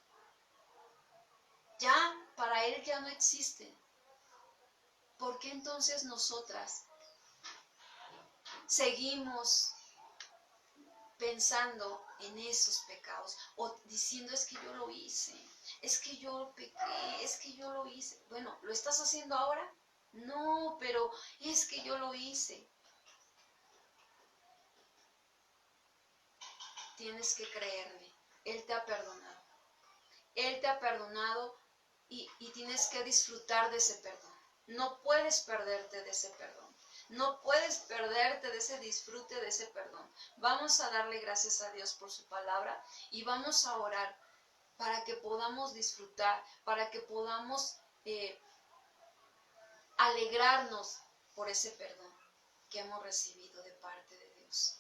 Ya, para Él ya no existen. ¿Por qué entonces nosotras seguimos pensando en esos pecados o diciendo es que yo lo hice, es que yo pequé, es que yo lo hice? Bueno, ¿lo estás haciendo ahora? No, pero es que yo lo hice. Tienes que creerme, Él te ha perdonado. Él te ha perdonado y tienes que disfrutar de ese perdón. No puedes perderte de ese perdón. No puedes perderte de ese disfrute, de ese perdón. Vamos a darle gracias a Dios por su palabra y vamos a orar para que podamos disfrutar, para que podamos alegrarnos por ese perdón que hemos recibido de parte de Dios.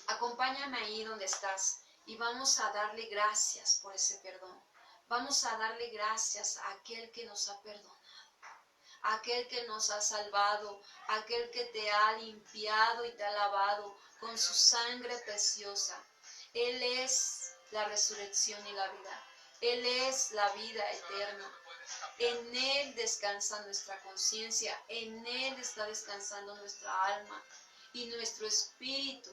Acompáñame ahí donde estás y vamos a darle gracias por ese perdón. Vamos a darle gracias a aquel que nos ha perdonado, a aquel que nos ha salvado, a aquel que te ha limpiado y te ha lavado con su sangre preciosa. Él es la resurrección y la vida. Él es la vida eterna. En Él descansa nuestra conciencia, en Él está descansando nuestra alma y nuestro espíritu,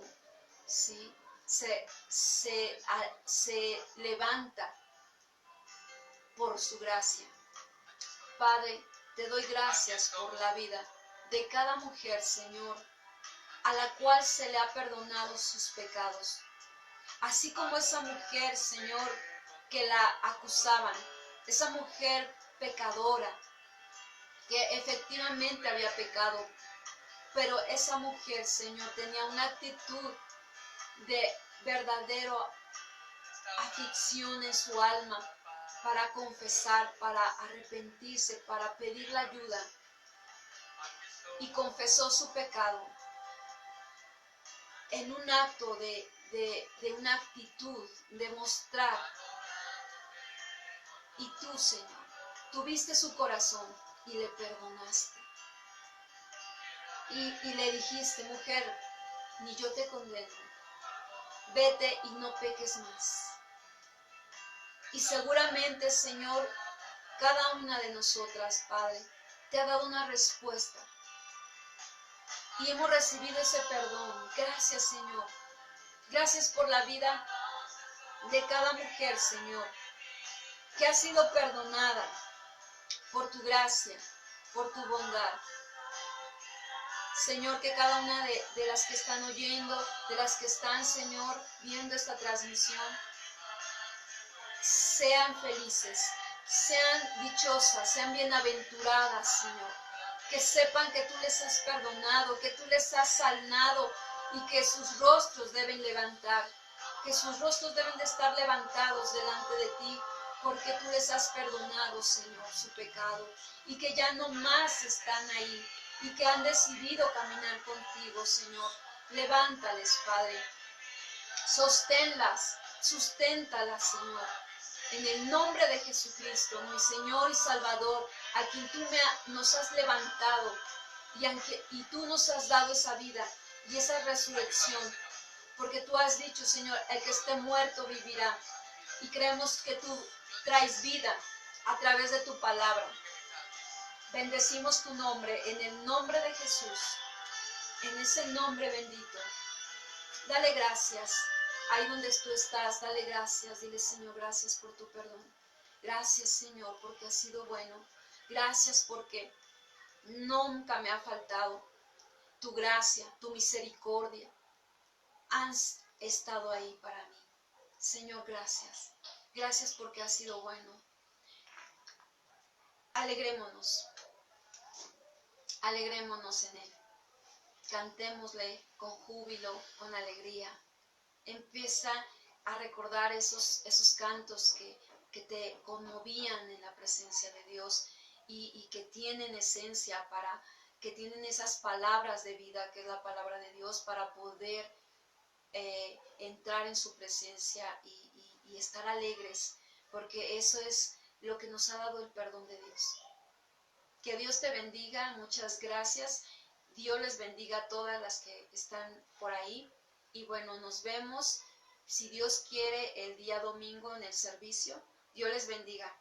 ¿sí? se levanta por su gracia. Padre, te doy gracias por la vida de cada mujer, Señor, a la cual se le ha perdonado sus pecados. Así como esa mujer, Señor, que la acusaban, esa mujer pecadora, que efectivamente había pecado, pero esa mujer, Señor, tenía una actitud de verdadero aflicción en su alma para confesar, para arrepentirse, para pedir la ayuda, y confesó su pecado en un acto de una actitud de mostrar. Y tú, Señor, tuviste su corazón y le perdonaste. Y le dijiste, mujer, ni yo te condeno, vete y no peques más. Y seguramente, Señor, cada una de nosotras, Padre, te ha dado una respuesta. Y hemos recibido ese perdón. Gracias, Señor. Gracias por la vida de cada mujer, Señor, que ha sido perdonada por tu gracia, por tu bondad. Señor, que cada una de las que están oyendo, de las que están, Señor, viendo esta transmisión, sean felices, sean dichosas, sean bienaventuradas, Señor. Que sepan que tú les has perdonado, que tú les has sanado y que sus rostros deben levantar, que sus rostros deben de estar levantados delante de ti, porque tú les has perdonado, Señor, su pecado, y que ya no más están ahí, y que han decidido caminar contigo, Señor. Levántales, Padre. Sosténlas, susténtalas, Señor. En el nombre de Jesucristo, mi Señor y Salvador, a quien tú nos has levantado y tú nos has dado esa vida y esa resurrección, porque tú has dicho, Señor, el que esté muerto vivirá. Y creemos que tú traes vida a través de tu palabra. Bendecimos tu nombre en el nombre de Jesús, en ese nombre bendito. Dale gracias. Ahí donde tú estás, dale gracias. Dile, Señor, gracias por tu perdón. Gracias, Señor, porque has sido bueno. Gracias porque nunca me ha faltado. Tu gracia, tu misericordia han estado ahí para mí. Señor, gracias. Gracias porque has sido bueno. Alegrémonos. Alegrémonos en Él. Cantémosle con júbilo, con alegría. Empieza a recordar esos cantos que te conmovían en la presencia de Dios y que tienen esencia que tienen esas palabras de vida, que es la palabra de Dios, para poder entrar en su presencia y estar alegres, porque eso es lo que nos ha dado el perdón de Dios. Que Dios te bendiga, muchas gracias. Dios les bendiga a todas las que están por ahí. Y bueno, nos vemos, si Dios quiere, el día domingo en el servicio. Dios les bendiga.